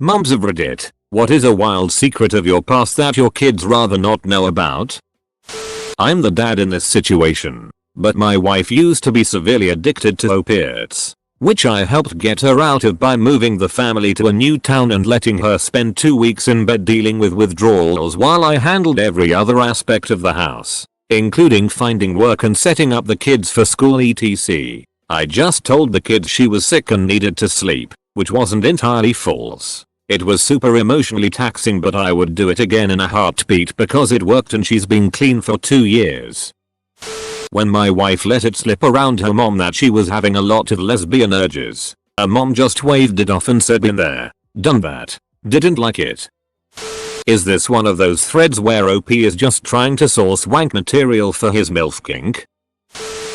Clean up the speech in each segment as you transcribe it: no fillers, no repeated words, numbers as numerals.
Moms of Reddit, what is a wild secret of your past that your kids rather not know about? I'm the dad in this situation, but my wife used to be severely addicted to opiates, which I helped get her out of by moving the family to a new town and letting her spend 2 weeks in bed dealing with withdrawals while I handled every other aspect of the house, including finding work and setting up the kids for school etc. I just told the kids she was sick and needed to sleep, which wasn't entirely false. It was super emotionally taxing, but I would do it again in a heartbeat because it worked and she's been clean for 2 years. When my wife let it slip around her mom that she was having a lot of lesbian urges, her mom just waved it off and said been there, done that, didn't like it. Is this one of those threads where OP is just trying to source wank material for his MILF kink?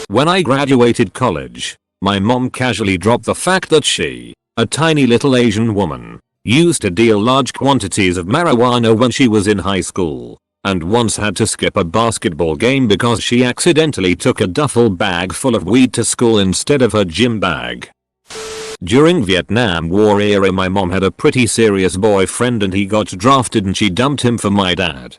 When I graduated college, my mom casually dropped the fact that she, a tiny little Asian woman, used to deal large quantities of marijuana when she was in high school, and once had to skip a basketball game because she accidentally took a duffel bag full of weed to school instead of her gym bag. During Vietnam War era my mom had a pretty serious boyfriend and he got drafted and she dumped him for my dad.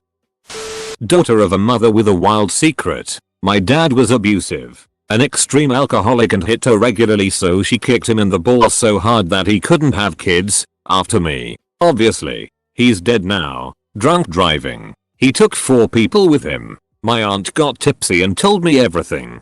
Daughter of a mother with a wild secret, my dad was abusive, an extreme alcoholic and hit her regularly, so she kicked him in the balls so hard that he couldn't have kids, after me, obviously. He's dead now, drunk driving. He took 4 people with him. My aunt got tipsy and told me everything.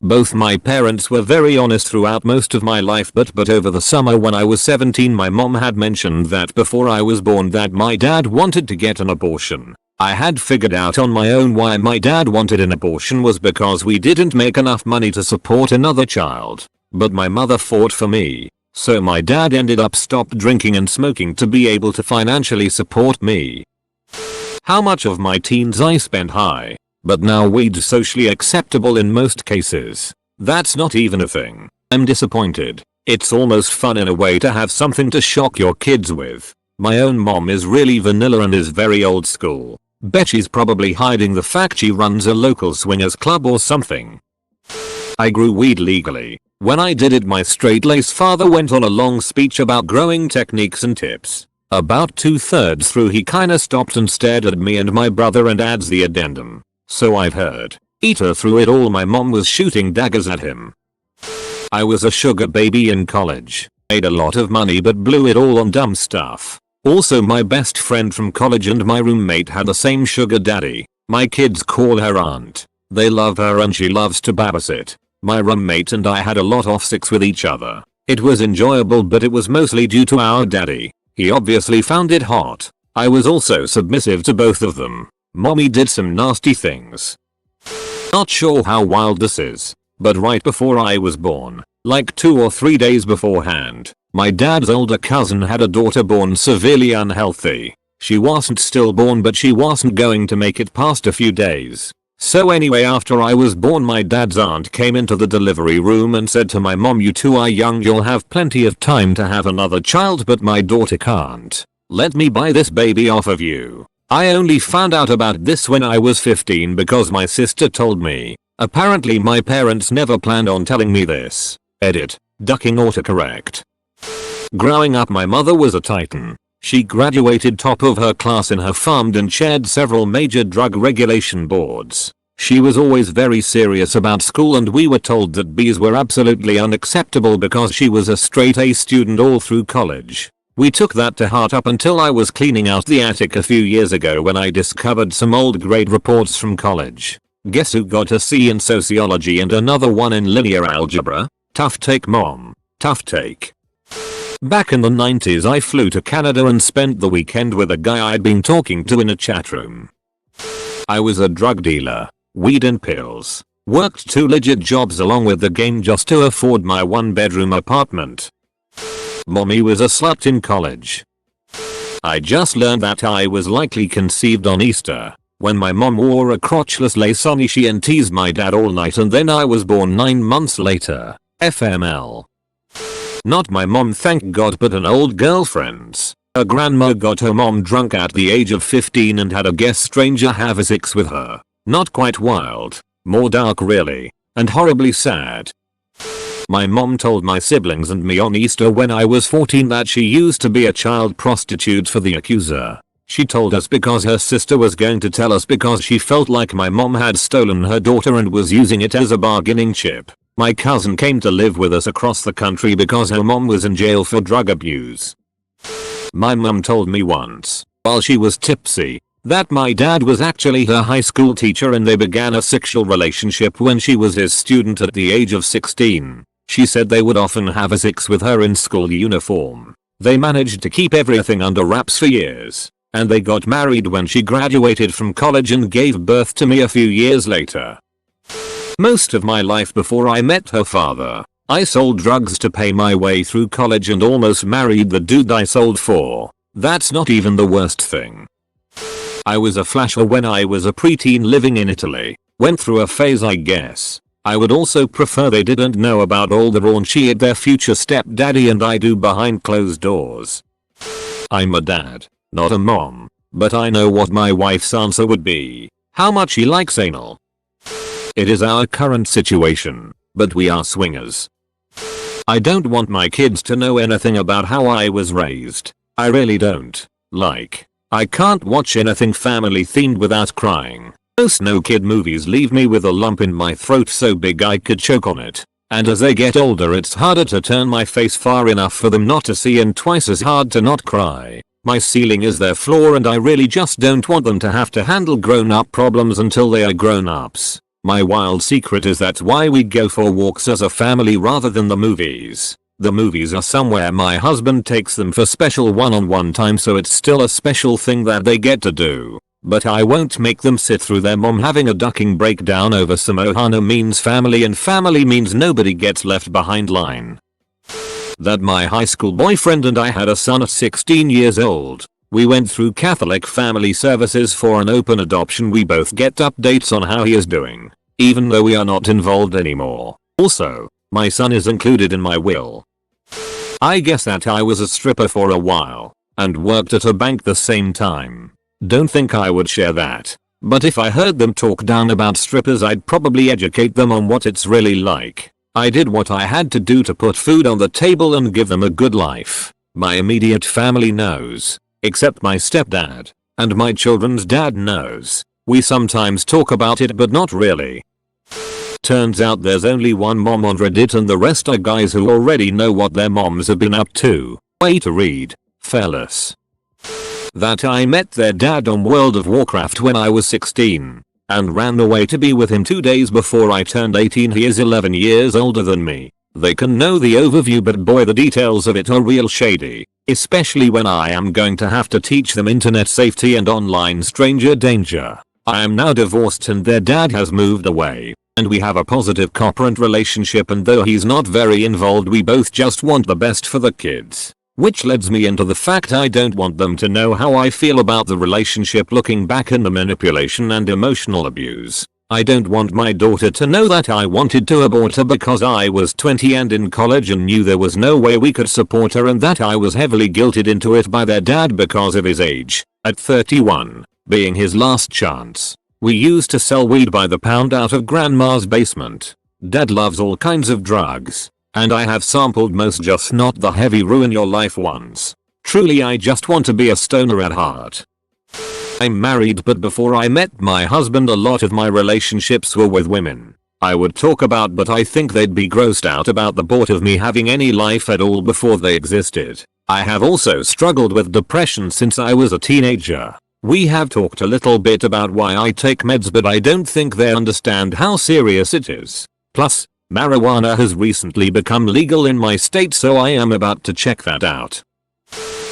Both my parents were very honest throughout most of my life, but over the summer when I was 17 my mom had mentioned that before I was born that my dad wanted to get an abortion. I had figured out on my own why my dad wanted an abortion was because we didn't make enough money to support another child. But my mother fought for me, so my dad ended up stopped drinking and smoking to be able to financially support me. How much of my teens I spent high, but now weed's socially acceptable in most cases. That's not even a thing. I'm disappointed. It's almost fun in a way to have something to shock your kids with. My own mom is really vanilla and is very old school. Bet she's probably hiding the fact she runs a local swingers club or something. I grew weed legally. When I did it my straight-laced father went on a long speech about growing techniques and tips. About 2/3 through he kinda stopped and stared at me and my brother and adds the addendum. So I've heard. Eater through it all my mom was shooting daggers at him. I was a sugar baby in college. Made a lot of money but blew it all on dumb stuff. Also my best friend from college and my roommate had the same sugar daddy. My kids call her aunt. They love her and she loves to babysit. My roommate and I had a lot of sex with each other. It was enjoyable but it was mostly due to our daddy. He obviously found it hot. I was also submissive to both of them. Mommy did some nasty things. Not sure how wild this is, but right before I was born, like 2 or 3 days beforehand, my dad's older cousin had a daughter born severely unhealthy. She wasn't stillborn but she wasn't going to make it past a few days. So anyway, after I was born my dad's aunt came into the delivery room and said to my mom, you 2 are young, you'll have plenty of time to have another child but my daughter can't. Let me buy this baby off of you. I only found out about this when I was 15 because my sister told me. Apparently my parents never planned on telling me this. Edit. Ducking autocorrect. Growing up my mother was a titan. She graduated top of her class in her farm and chaired several major drug regulation boards. She was always very serious about school and we were told that B's were absolutely unacceptable because she was a straight A student all through college. We took that to heart up until I was cleaning out the attic a few years ago when I discovered some old grade reports from college. Guess who got a C in sociology and another one in linear algebra? Tough take mom. Tough take. Back in the 90s I flew to Canada and spent the weekend with a guy I'd been talking to in a chat room. I was a drug dealer, weed and pills. Worked 2 legit jobs along with the game just to afford my 1-bedroom apartment. Mommy was a slut in college. I just learned that I was likely conceived on Easter, when my mom wore a crotchless lace onishi and teased my dad all night and then I was born 9 months later. FML. Not my mom thank god but an old girlfriend's. Her grandma got her mom drunk at the age of 15 and had a guest stranger have sex with her. Not quite wild, more dark really, and horribly sad. My mom told my siblings and me on Easter when I was 14 that she used to be a child prostitute for the accuser. She told us because her sister was going to tell us because she felt like my mom had stolen her daughter and was using it as a bargaining chip. My cousin came to live with us across the country because her mom was in jail for drug abuse. My mom told me once, while she was tipsy, that my dad was actually her high school teacher and they began a sexual relationship when she was his student at the age of 16. She said they would often have sex with her in school uniform. They managed to keep everything under wraps for years, and they got married when she graduated from college and gave birth to me a few years later. Most of my life before I met her father, I sold drugs to pay my way through college and almost married the dude I sold for. That's not even the worst thing. I was a flasher when I was a preteen living in Italy. Went through a phase I guess. I would also prefer they didn't know about all the raunchy shit their future stepdaddy and I do behind closed doors. I'm a dad, not a mom, but I know what my wife's answer would be. How much he likes anal. It is our current situation, but we are swingers. I don't want my kids to know anything about how I was raised. I really don't. Like, I can't watch anything family themed without crying. Most no kid movies leave me with a lump in my throat so big I could choke on it. And as they get older it's harder to turn my face far enough for them not to see and twice as hard to not cry. My ceiling is their floor and I really just don't want them to have to handle grown-up problems until they are grown-ups. My wild secret is that's why we go for walks as a family rather than the movies. The movies are somewhere my husband takes them for special one-on-one time so it's still a special thing that they get to do. But I won't make them sit through their mom having a ducking breakdown over some Ohana means family and family means nobody gets left behind line. That my high school boyfriend and I had a son at 16 years old. We went through Catholic family services for an open adoption. We both get updates on how he is doing, even though we are not involved anymore. Also, my son is included in my will. I guess that I was a stripper for a while and worked at a bank the same time. Don't think I would share that. But if I heard them talk down about strippers I'd probably educate them on what it's really like. I did what I had to do to put food on the table and give them a good life. My immediate family knows, except my stepdad, and my children's dad knows. We sometimes talk about it but not really. Turns out there's only one mom on Reddit and the rest are guys who already know what their moms have been up to. Way to read, fellas. That I met their dad on World of Warcraft when I was 16 and ran away to be with him 2 days before I turned 18. He is 11 years older than me. They can know the overview but boy the details of it are real shady, especially when I am going to have to teach them internet safety and online stranger danger. I am now divorced and their dad has moved away and we have a positive co-parent relationship and though he's not very involved we both just want the best for the kids. Which leads me into the fact I don't want them to know how I feel about the relationship looking back and the manipulation and emotional abuse. I don't want my daughter to know that I wanted to abort her because I was 20 and in college and knew there was no way we could support her and that I was heavily guilted into it by their dad because of his age, at 31, being his last chance. We used to sell weed by the pound out of grandma's basement. Dad loves all kinds of drugs. And I have sampled most, just not the heavy ruin your life ones. Truly I just want to be a stoner at heart. I'm married but before I met my husband a lot of my relationships were with women. I would talk about but I think they'd be grossed out about the thought of me having any life at all before they existed. I have also struggled with depression since I was a teenager. We have talked a little bit about why I take meds but I don't think they understand how serious it is. Plus, marijuana has recently become legal in my state so I am about to check that out.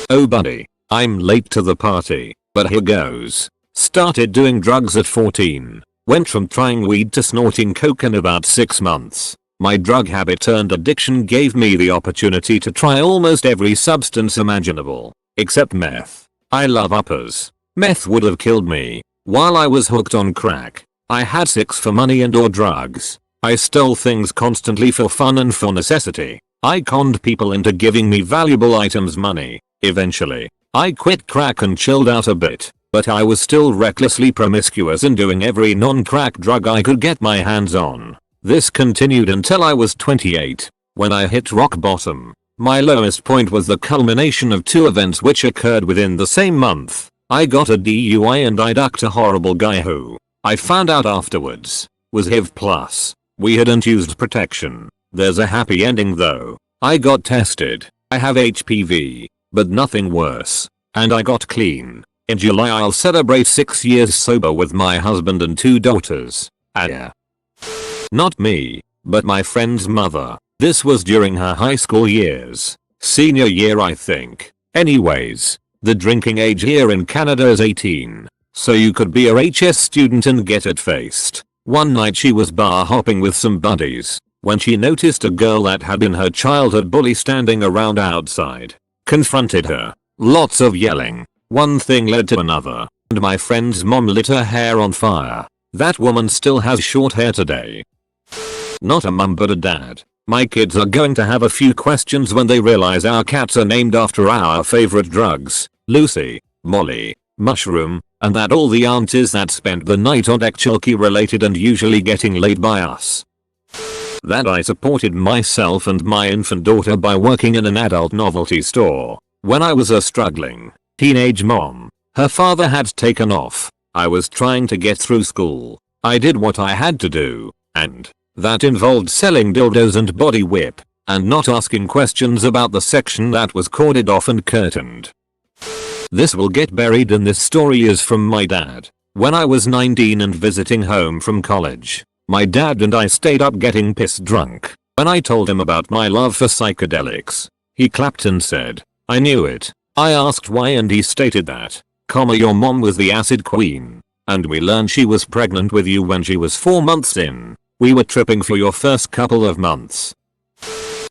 Oh buddy, I'm late to the party, but here goes. Started doing drugs at 14. Went from trying weed to snorting coke in about 6 months. My drug habit turned addiction gave me the opportunity to try almost every substance imaginable, except meth. I love uppers. Meth would have killed me. While I was hooked on crack, I had sex for money and or drugs. I stole things constantly for fun and for necessity. I conned people into giving me valuable items money. Eventually, I quit crack and chilled out a bit, but I was still recklessly promiscuous and doing every non-crack drug I could get my hands on. This continued until I was 28. When I hit rock bottom, my lowest point was the culmination of two events which occurred within the same month. I got a DUI and I ducked a horrible guy who, I found out afterwards, was HIV+. We hadn't used protection. There's a happy ending though. I got tested. I have HPV, but nothing worse. And I got clean. In July I'll celebrate 6 years sober with my husband and 2 daughters. Yeah. Not me, but my friend's mother. This was during her high school years. Senior year I think. Anyways, the drinking age here in Canada is 18. So you could be a HS student and get it faced. One night she was bar hopping with some buddies when she noticed a girl that had been her childhood bully standing around outside. Confronted her. Lots of yelling. One thing led to another, and my friend's mom lit her hair on fire. That woman still has short hair today. Not a mum but a dad. My kids are going to have a few questions when they realize our cats are named after our favorite drugs. Lucy, Molly, Mushroom, and that all the aunties that spent the night on deck chalky related and usually getting laid by us. That I supported myself and my infant daughter by working in an adult novelty store. When I was a struggling teenage mom, her father had taken off. I was trying to get through school. I did what I had to do, and that involved selling dildos and body whip, and not asking questions about the section that was corded off and curtained. This will get buried in this story is from my dad. When I was 19 and visiting home from college, my dad and I stayed up getting piss drunk. When I told him about my love for psychedelics, he clapped and said, "I knew it." I asked why and he stated that, your mom was the acid queen, and we learned she was pregnant with you when she was 4 months in. We were tripping for your first couple of months.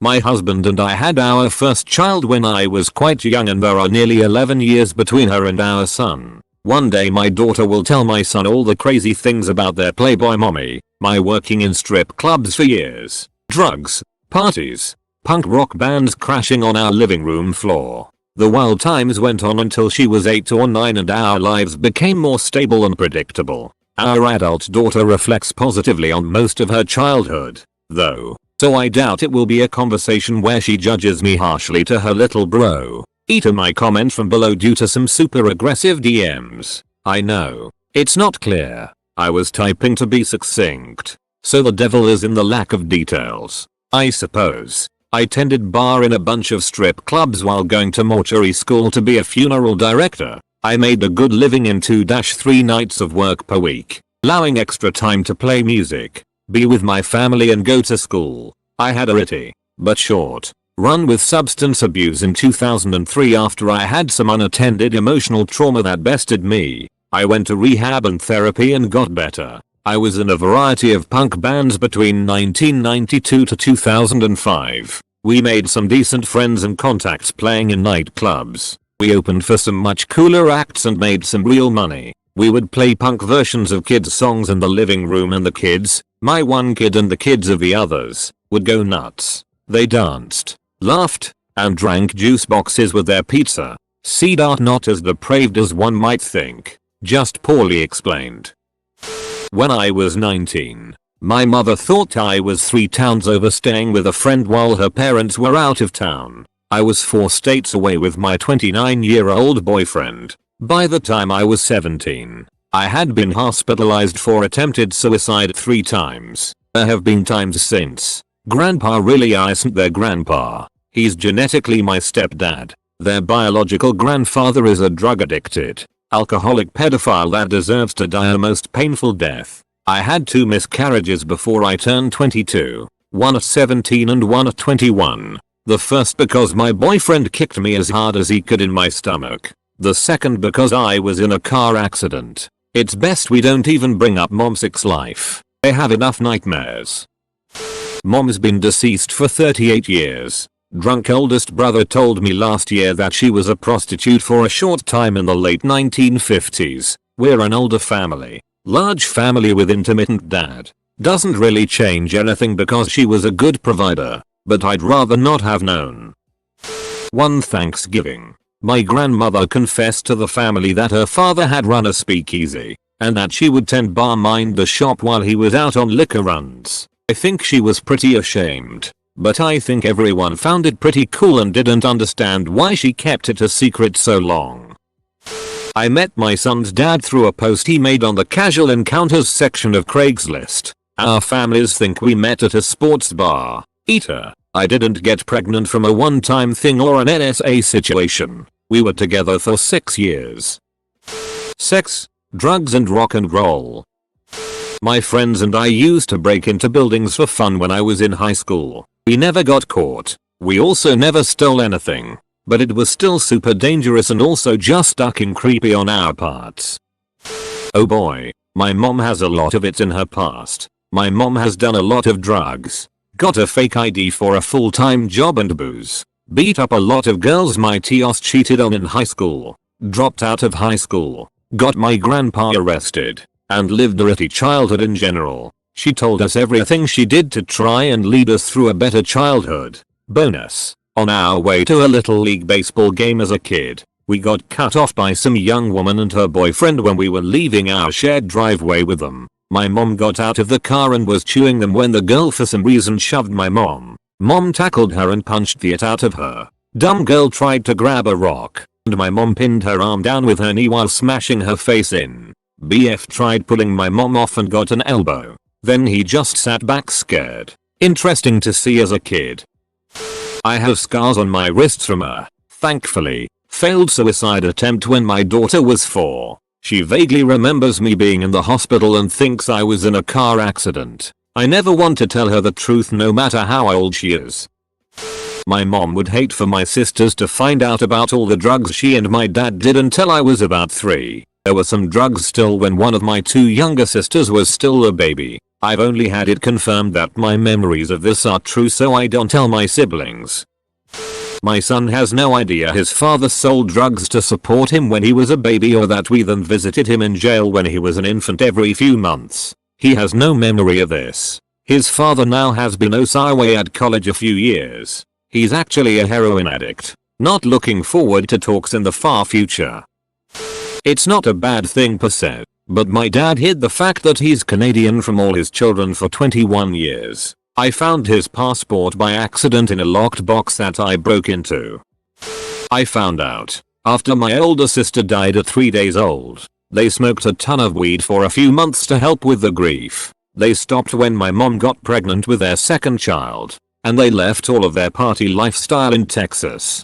My husband and I had our first child when I was quite young and there are nearly 11 years between her and our son. One day my daughter will tell my son all the crazy things about their playboy mommy, my working in strip clubs for years, drugs, parties, punk rock bands crashing on our living room floor. The wild times went on until she was 8 or 9 and our lives became more stable and predictable. Our adult daughter reflects positively on most of her childhood, though, so I doubt it will be a conversation where she judges me harshly to her little bro. Eat my comment from below due to some super aggressive DMs. I know, it's not clear. I was typing to be succinct, so the devil is in the lack of details, I suppose. I tended bar in a bunch of strip clubs while going to mortuary school to be a funeral director. I made a good living in 2-3 nights of work per week, allowing extra time to play music, be with my family and go to school. I had a ritty, but short, run with substance abuse in 2003 after I had some unattended emotional trauma that bested me. I went to rehab and therapy and got better. I was in a variety of punk bands between 1992 to 2005. We made some decent friends and contacts playing in nightclubs. We opened for some much cooler acts and made some real money. We would play punk versions of kids songs in the living room and the kids, my one kid and the kids of the others, would go nuts. They danced, laughed, and drank juice boxes with their pizza. See, not as depraved as one might think, just poorly explained. When I was 19, my mother thought I was 3 towns over staying with a friend while her parents were out of town. I was 4 states away with my 29-year-old boyfriend. By the time I was 17, I had been hospitalized for attempted suicide 3 times. There have been times since. Grandpa really isn't their grandpa. He's genetically my stepdad. Their biological grandfather is a drug-addicted, alcoholic pedophile that deserves to die a most painful death. I had 2 miscarriages before I turned 22, one at 17 and one at 21. The first because my boyfriend kicked me as hard as he could in my stomach. The second because I was in a car accident. It's best we don't even bring up Mom's life. I have enough nightmares. Mom's been deceased for 38 years. Drunk oldest brother told me last year that she was a prostitute for a short time in the late 1950s. We're an older family. Large family with intermittent dad. Doesn't really change anything because she was a good provider, but I'd rather not have known. One Thanksgiving, my grandmother confessed to the family that her father had run a speakeasy, and that she would mind the shop while he was out on liquor runs. I think she was pretty ashamed. but I think everyone found it pretty cool and didn't understand why she kept it a secret so long. I met my son's dad through a post he made on the casual encounters section of Craigslist. Our families think we met at a sports bar. Eater. I didn't get pregnant from a one-time thing or an NSA situation. We were together for 6 years. Sex, drugs and rock and roll. My friends and I used to break into buildings for fun when I was in high school. We never got caught. We also never stole anything. But it was still super dangerous and also just fucking creepy on our parts. Oh boy, my mom has a lot of it in her past. My mom has done a lot of drugs. Got a fake ID for a full-time job and booze. Beat up a lot of girls my tios cheated on in high school. Dropped out of high school. Got my grandpa arrested. And lived a shitty childhood in general. She told us everything she did to try and lead us through a better childhood. Bonus. On our way to a little league baseball game as a kid, we got cut off by some young woman and her boyfriend when we were leaving our shared driveway with them. My mom got out of the car and was chewing them when the girl for some reason shoved my mom. Mom tackled her and punched the it out of her. Dumb girl tried to grab a rock, and my mom pinned her arm down with her knee while smashing her face in. BF tried pulling my mom off and got an elbow. Then he just sat back scared. Interesting to see as a kid. I have scars on my wrists from a, thankfully, failed suicide attempt when my daughter was 4. She vaguely remembers me being in the hospital and thinks I was in a car accident. I never want to tell her the truth no matter how old she is. My mom would hate for my sisters to find out about all the drugs she and my dad did until I was about 3. There were some drugs still when one of my 2 younger sisters was still a baby. I've only had it confirmed that my memories of this are true, so I don't tell my siblings. My son has no idea his father sold drugs to support him when he was a baby or that we then visited him in jail when he was an infant every few months. He has no memory of this. His father now has been away at college a few years. He's actually a heroin addict. Not looking forward to talks in the far future. It's not a bad thing per se. But my dad hid the fact that he's Canadian from all his children for 21 years. I found his passport by accident in a locked box that I broke into. I found out after my older sister died at 3 days old. They smoked a ton of weed for a few months to help with the grief. They stopped when my mom got pregnant with their second child. And they left all of their party lifestyle in Texas.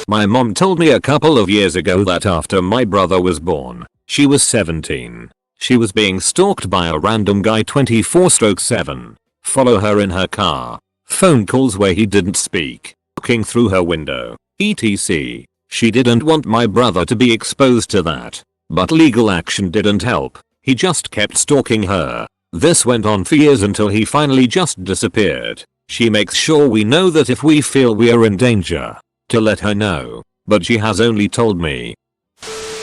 My mom told me a couple of years ago that after my brother was born, she was 17. She was being stalked by a random guy 24/7. Follow her in her car. Phone calls where he didn't speak. Looking through her window. etc. She didn't want my brother to be exposed to that. But legal action didn't help. He just kept stalking her. This went on for years until he finally just disappeared. She makes sure we know that if we feel we are in danger, to let her know. But she has only told me.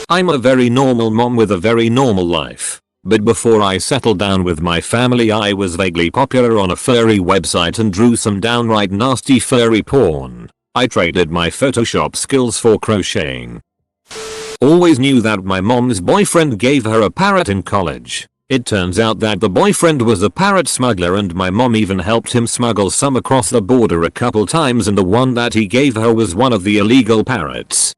I'm a very normal mom with a very normal life. But before I settled down with my family, I was vaguely popular on a furry website and drew some downright nasty furry porn. I traded my Photoshop skills for crocheting. Always knew that my mom's boyfriend gave her a parrot in college. It turns out that the boyfriend was a parrot smuggler and my mom even helped him smuggle some across the border a couple times, and the one that he gave her was one of the illegal parrots.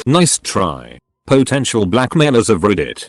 Nice try. Potential blackmailers of Reddit.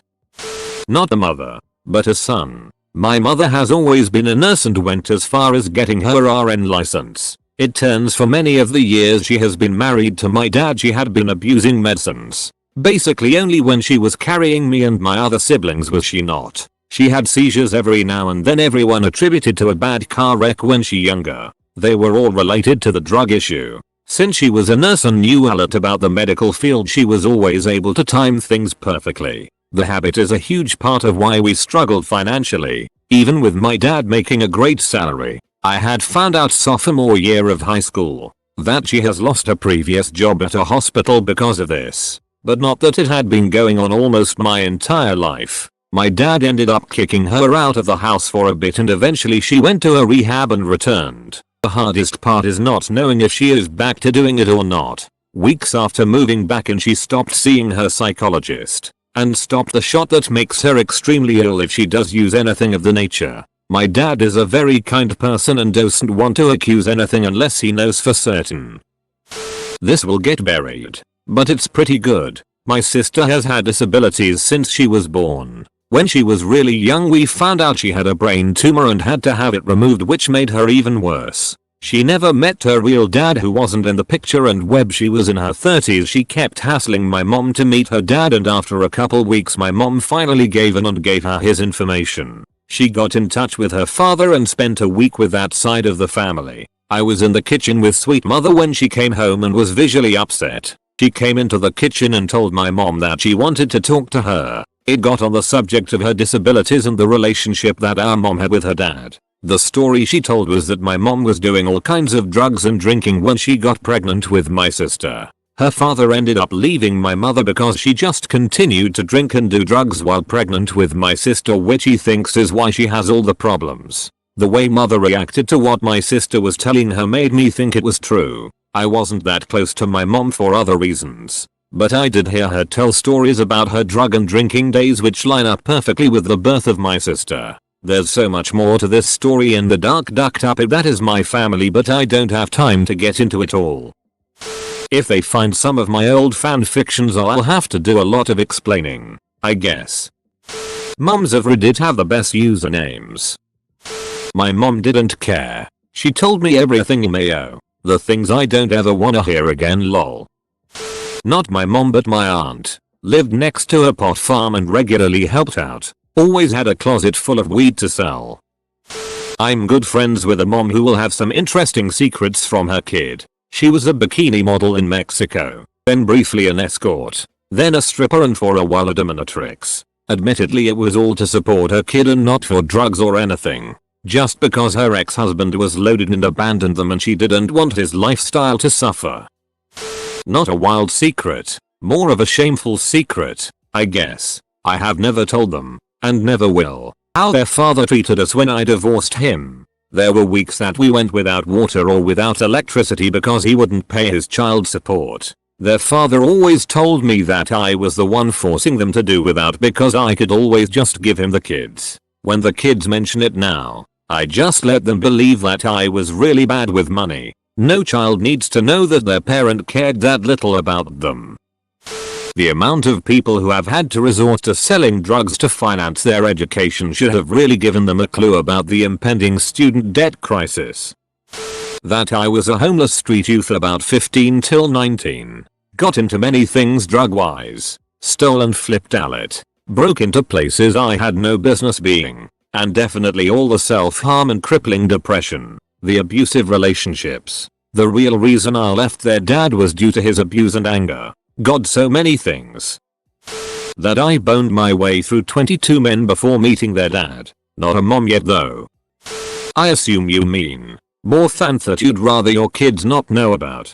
Not a mother, but a son. My mother has always been a nurse and went as far as getting her RN license. It turns for many of the years she has been married to my dad she had been abusing medicines. Basically only when she was carrying me and my other siblings was she not. She had seizures every now and then, everyone attributed to a bad car wreck when she younger. They were all related to the drug issue. Since she was a nurse and knew a lot about the medical field, she was always able to time things perfectly. The habit is a huge part of why we struggled financially. Even with my dad making a great salary, I had found out sophomore year of high school that she has lost her previous job at a hospital because of this. But not that it had been going on almost my entire life. My dad ended up kicking her out of the house for a bit and eventually she went to a rehab and returned. The hardest part is not knowing if she is back to doing it or not. Weeks after moving back in, she stopped seeing her psychologist and stopped the shot that makes her extremely ill if she does use anything of the nature. My dad is a very kind person and doesn't want to accuse anything unless he knows for certain. This will get buried, but it's pretty good. My sister has had disabilities since she was born. When she was really young we found out she had a brain tumor and had to have it removed, which made her even worse. She never met her real dad, who wasn't in the picture, and when she was in her 30s she kept hassling my mom to meet her dad, and after a couple weeks my mom finally gave in and gave her his information. She got in touch with her father and spent a week with that side of the family. I was in the kitchen with sweet mother when she came home and was visually upset. She came into the kitchen and told my mom that she wanted to talk to her. It got on the subject of her disabilities and the relationship that our mom had with her dad. The story she told was that my mom was doing all kinds of drugs and drinking when she got pregnant with my sister. Her father ended up leaving my mother because she just continued to drink and do drugs while pregnant with my sister, which he thinks is why she has all the problems. The way mother reacted to what my sister was telling her made me think it was true. I wasn't that close to my mom for other reasons, but I did hear her tell stories about her drug and drinking days which line up perfectly with the birth of my sister. There's so much more to this story in the dark ducked up if that is my family, but I don't have time to get into it all. If they find some of my old fan fictions I'll have to do a lot of explaining, I guess. Mums of Reddit have the best usernames. My mom didn't care. She told me everything mayo. The things I don't ever wanna hear again, lol. Not my mom but my aunt. Lived next to a pot farm and regularly helped out. Always had a closet full of weed to sell. I'm good friends with a mom who will have some interesting secrets from her kid. She was a bikini model in Mexico, then briefly an escort, then a stripper, and for a while a dominatrix. Admittedly it was all to support her kid and not for drugs or anything. Just because her ex-husband was loaded and abandoned them and she didn't want his lifestyle to suffer. Not a wild secret, more of a shameful secret, I guess. I have never told them, and never will, how their father treated us when I divorced him. There were weeks that we went without water or without electricity because he wouldn't pay his child support. Their father always told me that I was the one forcing them to do without because I could always just give him the kids. When the kids mention it now, I just let them believe that I was really bad with money. No child needs to know that their parent cared that little about them. The amount of people who have had to resort to selling drugs to finance their education should have really given them a clue about the impending student debt crisis. That I was a homeless street youth about 15 till 19. Got into many things drug-wise. Stole and flipped allet. Broke into places I had no business being. And definitely all the self-harm and crippling depression. The abusive relationships. The real reason I left their dad was due to his abuse and anger. God, so many things. That I boned my way through 22 men before meeting their dad. Not a mom yet though. I assume you mean more than that you'd rather your kids not know about.